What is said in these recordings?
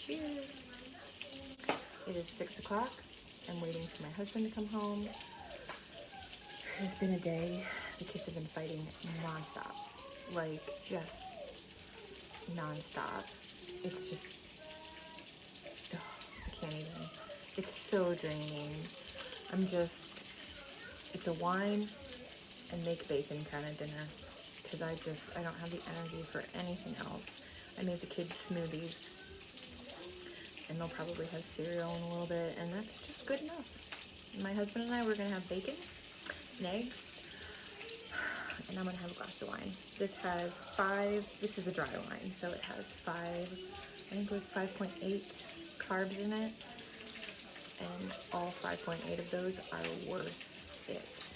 Cheers. It is 6 o'clock. I'm waiting for my husband to come home. It's been a day. The kids have been fighting nonstop. Like, just nonstop. It's just, I can't even. It's so draining. It's a wine and make bacon kind of dinner. Because I don't have the energy for anything else. I made the kids smoothies. And they'll probably have cereal in a little bit. And that's just good enough. My husband and I, we're going to have bacon and eggs. And I'm going to have a glass of wine. This is a dry wine. So it has 5.8 carbs in it. And all 5.8 of those are worth it.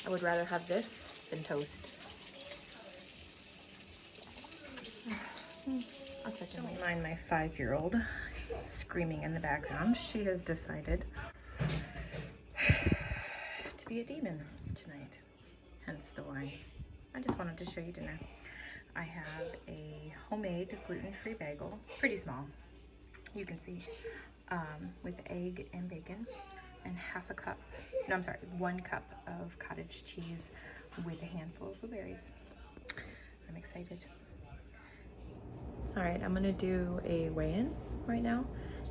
I would rather have this than toast. I'll check in. Don't mind my 5-year-old screaming in the background. She has decided to be a demon tonight, hence the wine. I just wanted to show you dinner. I have a homemade gluten-free bagel, pretty small, you can see, with egg and bacon, and 1 cup of cottage cheese with a handful of blueberries. I'm excited. All right, I'm gonna do a weigh-in right now.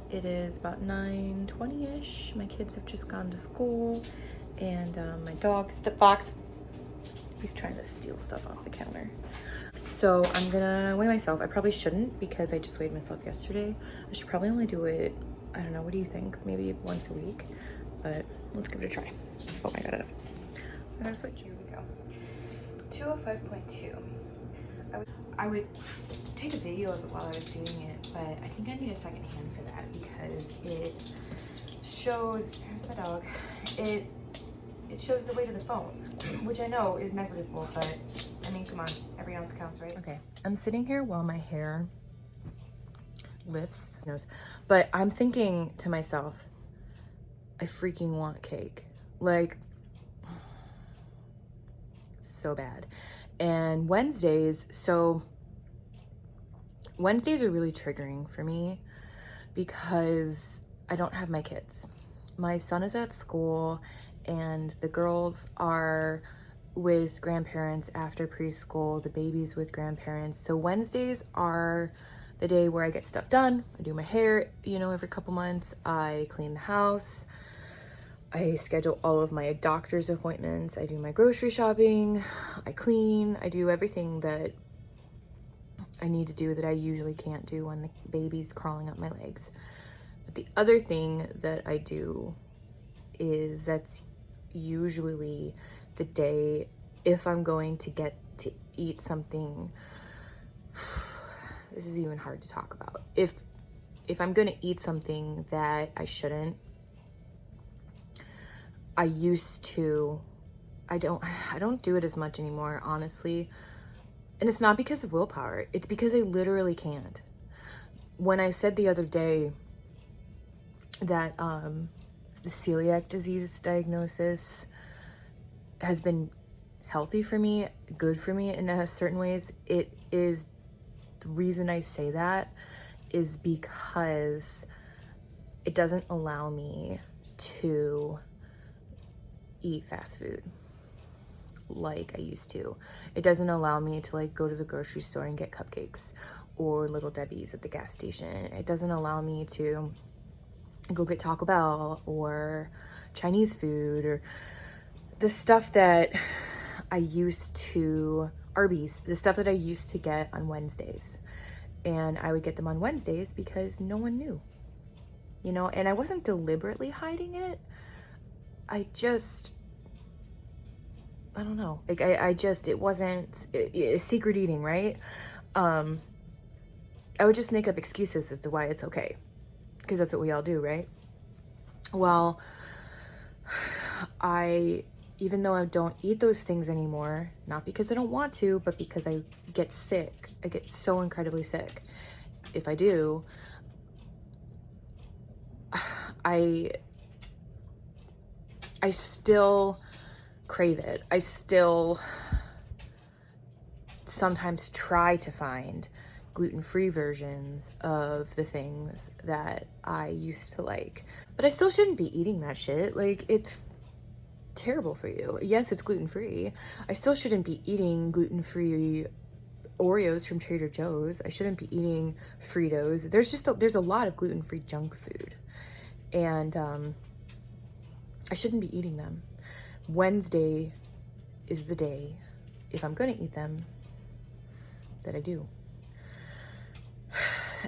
It is about 9:20-ish. My kids have just gone to school, and my dog, Fox, he's trying to steal stuff off the counter. So I'm gonna weigh myself. I probably shouldn't because I just weighed myself yesterday. I should probably only do it, I don't know, what do you think? Maybe once a week, but let's give it a try. Oh, I got it up. I gotta switch. Here we go. 205.2. I would take a video of it while I was doing it, but I think I need a second hand for that because it shows, here's my dog, it shows the weight of the phone, which I know is negligible, but I mean, come on, every ounce counts, right? Okay, I'm sitting here while my hair lifts, but I'm thinking to myself, I freaking want cake. Like, so bad. And Wednesdays are really triggering for me because I don't have my kids. My son is at school and the girls are with grandparents after preschool, the baby's with grandparents. So Wednesdays are the day where I get stuff done. I do my hair, every couple months. I clean the house. I schedule all of my doctor's appointments. I do my grocery shopping. I clean. I do everything that I need to do that I usually can't do when the baby's crawling up my legs. But the other thing that I do is that's usually the day if I'm going to get to eat something. This is even hard to talk about. If I'm going to eat something that I shouldn't, I don't do it as much anymore, honestly. And it's not because of willpower. It's because I literally can't. When I said the other day that the celiac disease diagnosis has been healthy for me, good for me in certain ways, the reason I say that is because it doesn't allow me to eat fast food like I used to. It doesn't allow me to go to the grocery store and get cupcakes or Little Debbie's at the gas station. It doesn't allow me to go get Taco Bell or Chinese food or the stuff that I used to, Arby's, the stuff that I used to get on Wednesdays. And I would get them on Wednesdays because no one knew, and I wasn't deliberately hiding it. I don't know. It wasn't secret eating, right? I would just make up excuses as to why it's okay. Because that's what we all do, right? Well, even though I don't eat those things anymore, not because I don't want to, but because I get sick. I get so incredibly sick. If I do, I still crave it. I still sometimes try to find gluten-free versions of the things that I used to like. But I still shouldn't be eating that shit. Like, it's terrible for you. Yes, it's gluten-free. I still shouldn't be eating gluten-free Oreos from Trader Joe's. I shouldn't be eating Fritos. There's a lot of gluten-free junk food. And I shouldn't be eating them. Wednesday is the day, if I'm gonna eat them, that I do.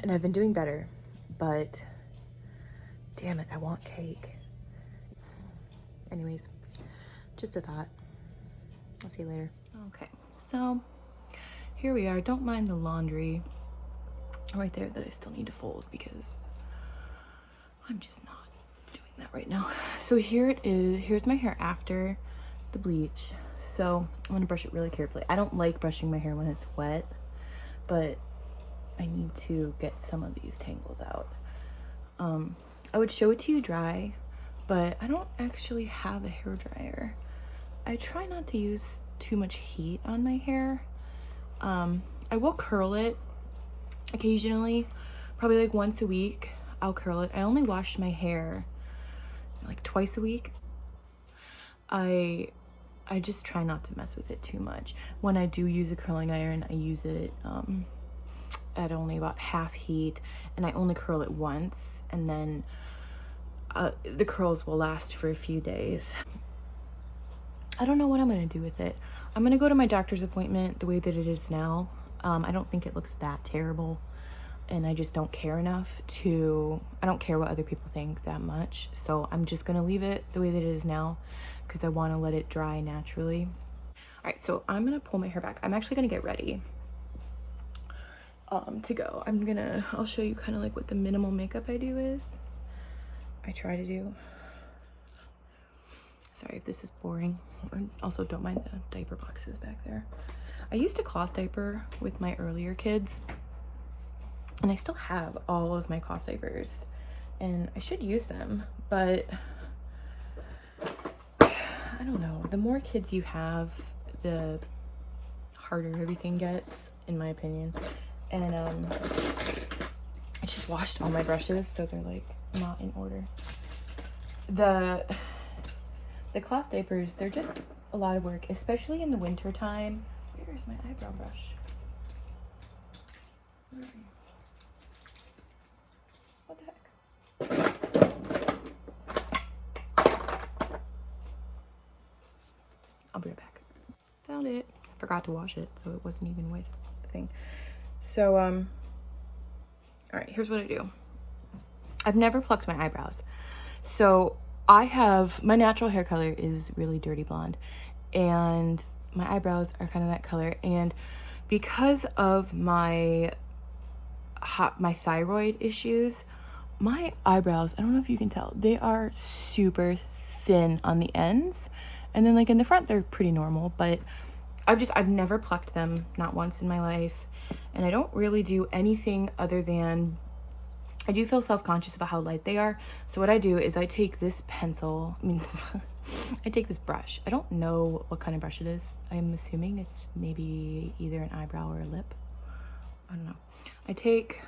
And I've been doing better, but damn it, I want cake. Anyways, just a thought. I'll see you later. Okay, so here we are. Don't mind the laundry right there that I still need to fold because I'm just not doing that right now. So here it is. Here's my hair after the bleach. So I'm gonna brush it really carefully. I don't like brushing my hair when it's wet, but I need to get some of these tangles out. I would show it to you dry, but I don't actually have a hair dryer. I try not to use too much heat on my hair. I will curl it occasionally, probably like once a week. I'll curl it. I only wash my hair like twice a week. I just try not to mess with it too much. When I do use a curling iron, I use it at only about half heat, and I only curl it once, and then the curls will last for a few days. I don't know what I'm gonna do with it. I'm gonna go to my doctor's appointment the way that it is now. I don't think it looks that terrible, and I just don't care enough to, I don't care what other people think that much. So I'm just gonna leave it the way that it is now because I wanna let it dry naturally. All right, so I'm gonna pull my hair back. I'm actually gonna get ready to go. I'll show you kind of like what the minimal makeup I do is. I try to do. Sorry if this is boring. Also, don't mind the diaper boxes back there. I used a cloth diaper with my earlier kids, and I still have all of my cloth diapers, and I should use them, but I don't know. The more kids you have, the harder everything gets, in my opinion. And I just washed all my brushes, so they're like not in order. The cloth diapers, they're just a lot of work, especially in the winter time. Where's my eyebrow brush? Where are you? What the heck? I'll be right back. Found it. Forgot to wash it, so it wasn't even with the thing. So, all right, here's what I do. I've never plucked my eyebrows. So my natural hair color is really dirty blonde, and my eyebrows are kind of that color. And because of my thyroid issues, my eyebrows, I don't know if you can tell, they are super thin on the ends. And then like in the front, they're pretty normal, but I've never plucked them, not once in my life. And I don't really do anything other than, I do feel self-conscious about how light they are. So what I do is I take this pencil, I take this brush. I don't know what kind of brush it is. I'm assuming it's maybe either an eyebrow or a lip. I don't know. I take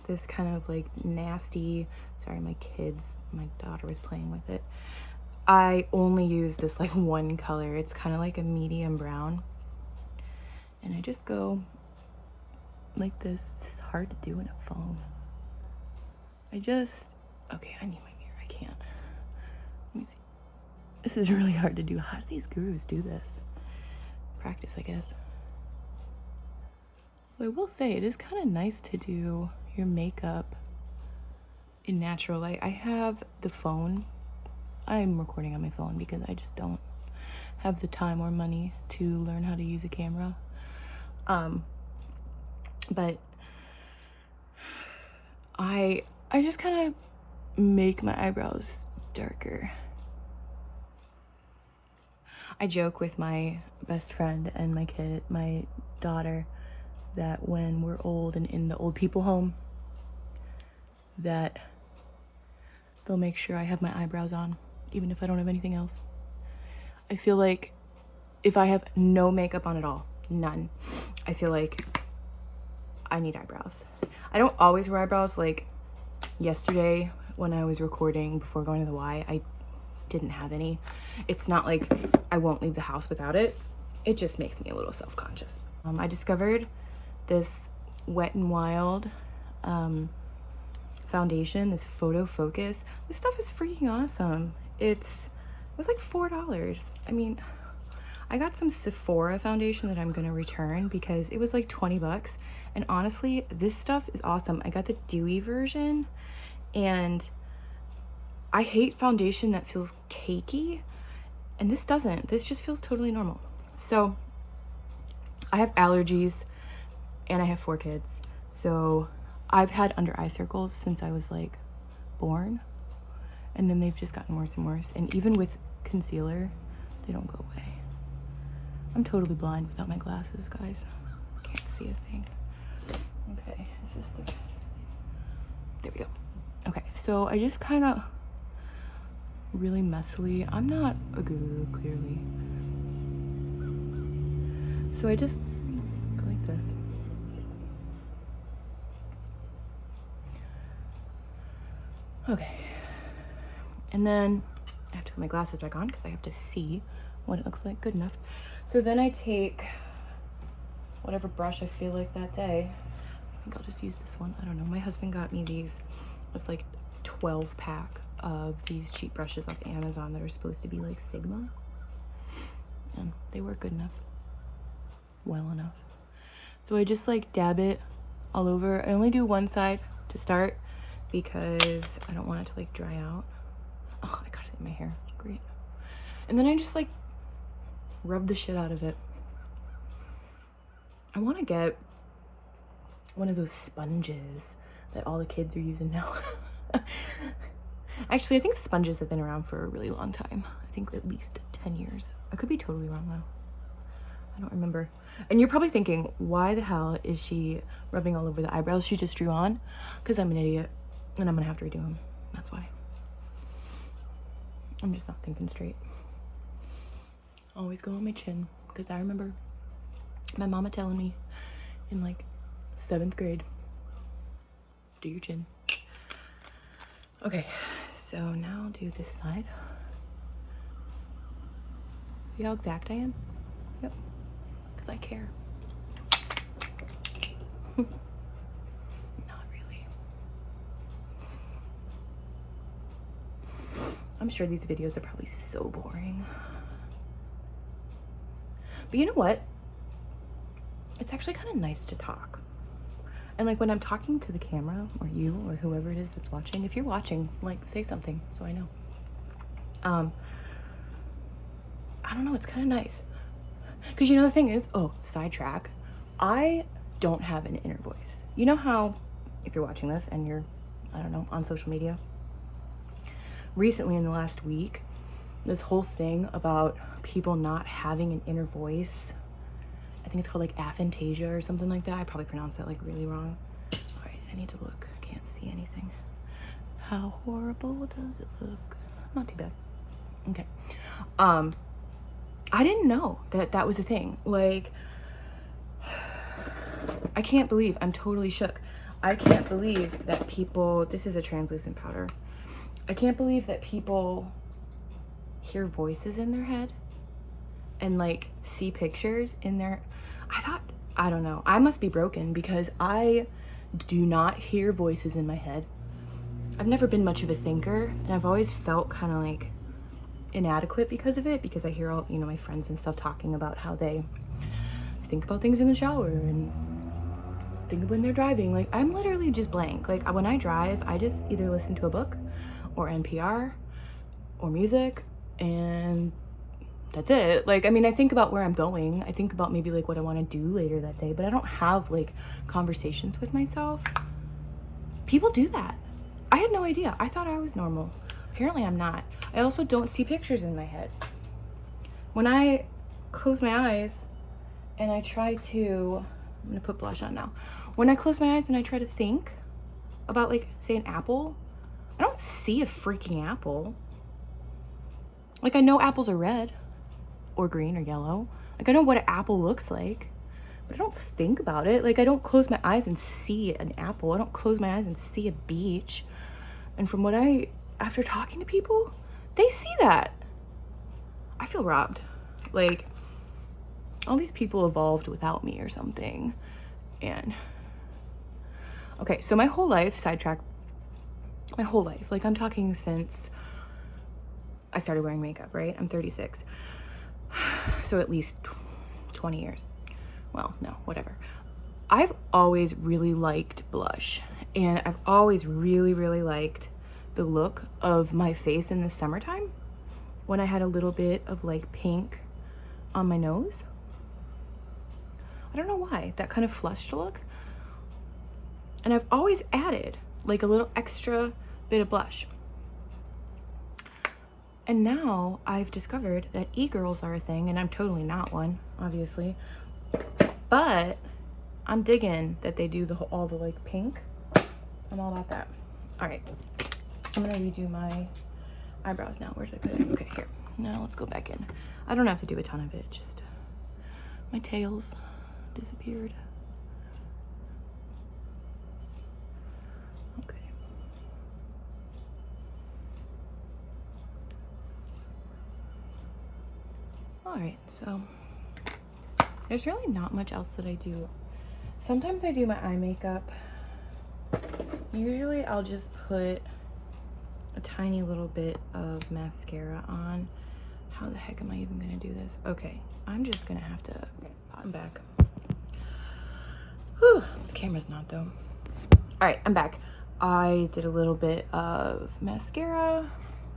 this kind of like nasty, sorry, my daughter was playing with it. I only use this like one color. It's kind of like a medium brown. And I just go like this. It's hard to do in a phone. Okay, I need my mirror. I can't. Let me see. This is really hard to do. How do these gurus do this? Practice, I guess. Well, I will say it is kind of nice to do your makeup in natural light. I have the phone. I'm recording on my phone because I just don't have the time or money to learn how to use a camera. But I just kind of make my eyebrows darker. I joke with my best friend and my daughter, that when we're old and in the old people home, that they'll make sure I have my eyebrows on, even if I don't have anything else. I feel like if I have no makeup on at all, none, I feel like I need eyebrows. I don't always wear eyebrows. Like yesterday when I was recording before going to the Y, I didn't have any. It's not like I won't leave the house without it. It just makes me a little self-conscious. I discovered this Wet n Wild foundation, this Photo Focus. This stuff is freaking awesome. It was like $4. I mean, I got some Sephora foundation that I'm gonna return because it was like 20 bucks. And honestly, this stuff is awesome. I got the dewy version, and I hate foundation that feels cakey, and this doesn't. This just feels totally normal. So I have allergies and I have 4 kids. So I've had under eye circles since I was like born, and then they've just gotten worse and worse. And even with concealer, they don't go away. I'm totally blind without my glasses, guys. Can't see a thing. Okay, is this the... There we go. Okay, so I just kind of really messily, I'm not a guru, clearly. So I just go like this. Okay. And then I have to put my glasses back on because I have to see what it looks like. Good enough. So then I take whatever brush I feel like that day. I think I'll just use this one. I don't know. My husband got me these. It's like 12 pack of these cheap brushes off Amazon that are supposed to be like Sigma. And they work good enough. Well enough. So I just like dab it all over. I only do one side to start because I don't want it to like dry out. Oh, I got it in my hair. Great. And then I just like rub the shit out of it. I want to get one of those sponges that all the kids are using now. Actually, I think the sponges have been around for a really long time. I think at least 10 years. I could be totally wrong though. I don't remember. And you're probably thinking, why the hell is she rubbing all over the eyebrows she just drew on? Because I'm an idiot and I'm gonna have to redo them. That's why. I'm just not thinking straight. Always go on my chin, because I remember my mama telling me in like 7th grade, do your chin. Okay, so now I'll do this side. See how exact I am? Yep, because I care. Not really. I'm sure these videos are probably so boring. But you know what? It's actually kind of nice to talk. And like when I'm talking to the camera, or you, or whoever it is that's watching, if you're watching, like say something so I know. I don't know, it's kind of nice. Because you know the thing is, oh, sidetrack, I don't have an inner voice. You know how, if you're watching this and you're, I don't know, on social media, recently in the last week, this whole thing about people not having an inner voice, I think it's called like aphantasia or something like that. I probably pronounced that like really wrong. All right, I need to look. Can't see anything. How horrible does it look? Not too bad. Okay. I didn't know that that was a thing. Like, I can't believe, I'm totally shook. I can't believe that people, this is a translucent powder. I can't believe that people hear voices in their head and like see pictures in their, I don't know, I must be broken because I do not hear voices in my head. I've never been much of a thinker, and I've always felt kind of like inadequate because of it, because I hear all, you know, my friends and stuff talking about how they think about things in the shower and think when they're driving. Like, I'm literally just blank. Like, when I drive, I just either listen to a book or NPR or music, and that's it. Like, I mean, I think about where I'm going. I think about maybe like what I want to do later that day, but I don't have like conversations with myself. People do that. I had no idea. I thought I was normal. Apparently I'm not. I also don't see pictures in my head. When I close my eyes and I try to, I'm gonna put blush on now. When I close my eyes and I try to think about like, say an apple, I don't see a freaking apple. Like, I know apples are red or green or yellow. Like, I know what an apple looks like, but I don't think about it. Like, I don't close my eyes and see an apple. I don't close my eyes and see a beach. And from what after talking to people, they see that. I feel robbed. Like, all these people evolved without me or something. And okay, so my whole life, sidetrack, my whole life, like I'm talking since I started wearing makeup, right? I'm 36. So at least 20 years. Well, no, whatever. I've always really liked blush, and I've always really, really liked the look of my face in the summertime when I had a little bit of like pink on my nose. I don't know why, that kind of flushed look. And I've always added like a little extra bit of blush. And now I've discovered that e-girls are a thing, and I'm totally not one, obviously. But I'm digging that they do all the like pink. I'm all about that. All right, I'm gonna redo my eyebrows now. Where did I put it? Okay, here. Now let's go back in. I don't have to do a ton of it, just my tails disappeared. Okay. All right, so there's really not much else that I do. Sometimes I do my eye makeup. Usually I'll just put a tiny little bit of mascara on. How the heck am I even gonna do this? Okay, I'm just gonna have to, I'm back. Whew, the camera's not though. All right, I'm back. I did a little bit of mascara.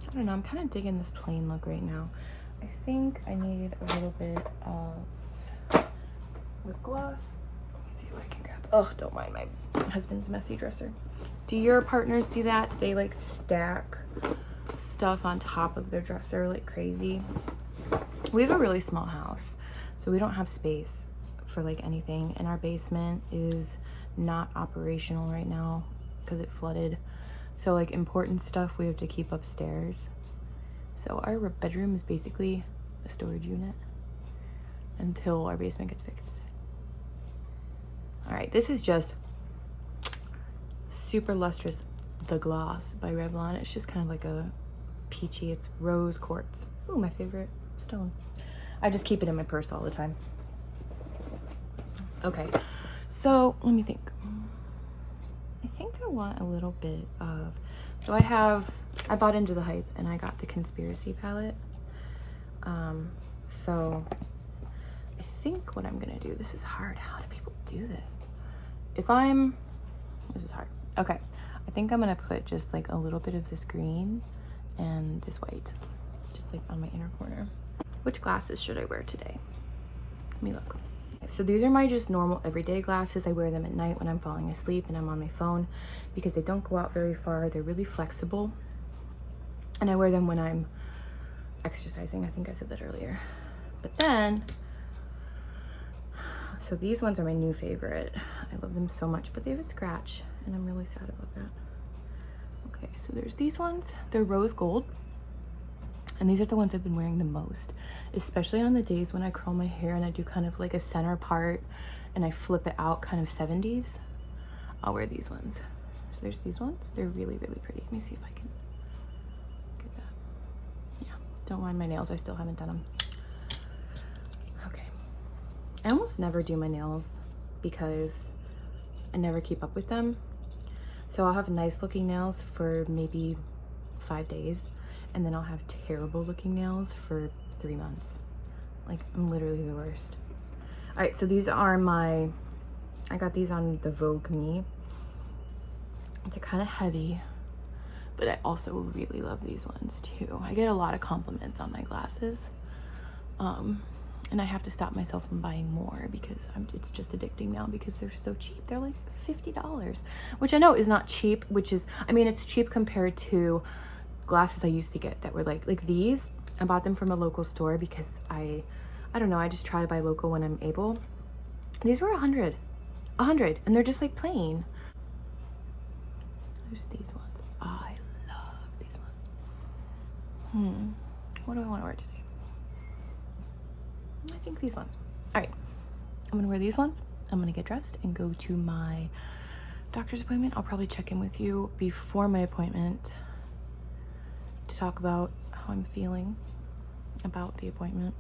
I don't know, I'm kind of digging this plain look right now. I think I need a little bit of lip gloss. Let me see if I can grab, oh, don't mind my husband's messy dresser. Do your partners do that? Do they like stack stuff on top of their dresser like crazy? We have a really small house, so we don't have space for like anything, and our basement is not operational right now because it flooded. So like important stuff we have to keep upstairs. So our bedroom is basically a storage unit until our basement gets fixed. All right, this is just Super Lustrous The Gloss by Revlon. It's just kind of like a peachy, it's rose quartz. Ooh, my favorite stone. I just keep it in my purse all the time. Okay, so let me think. I think I want a little bit of, so I bought into the hype and I got the Conspiracy palette. So I think what I'm gonna do, this is hard. How do people do this? This is hard. Okay, I think I'm gonna put just like a little bit of this green and this white, just like on my inner corner. Which glasses should I wear today? Let me look. So these are my just normal everyday glasses. I wear them at night when I'm falling asleep and I'm on my phone because they don't go out very far. They're really flexible. And I wear them when I'm exercising. I think I said that earlier. But then, so these ones are my new favorite. I love them so much, but they have a scratch and I'm really sad about that. Okay, so there's these ones. They're rose gold. And these are the ones I've been wearing the most, especially on the days when I curl my hair and I do kind of like a center part and I flip it out kind of 70s. I'll wear these ones. So there's these ones. They're really, really pretty. Let me see if I can get that. Yeah, don't mind my nails. I still haven't done them. Okay. I almost never do my nails because I never keep up with them. So I'll have nice looking nails for maybe 5 days. And then I'll have terrible looking nails for 3 months. Like, I'm literally the worst. All right, so these are I got these on the Vogue Me. They're kind of heavy, but I also really love these ones too. I get a lot of compliments on my glasses. And I have to stop myself from buying more because it's just addicting now because they're so cheap. They're like $50, which I know is not cheap, I mean, it's cheap compared to glasses I used to get that were like these. I bought them from a local store because I don't know, I just try to buy local when I'm able. These were $100, and they're just like plain. There's these ones. I love these ones. What do I want to wear today? I think these ones. All right, I'm gonna wear these ones I'm gonna get dressed and go to my doctor's appointment. I'll probably check in with you before my appointment to talk about how I'm feeling about the appointment.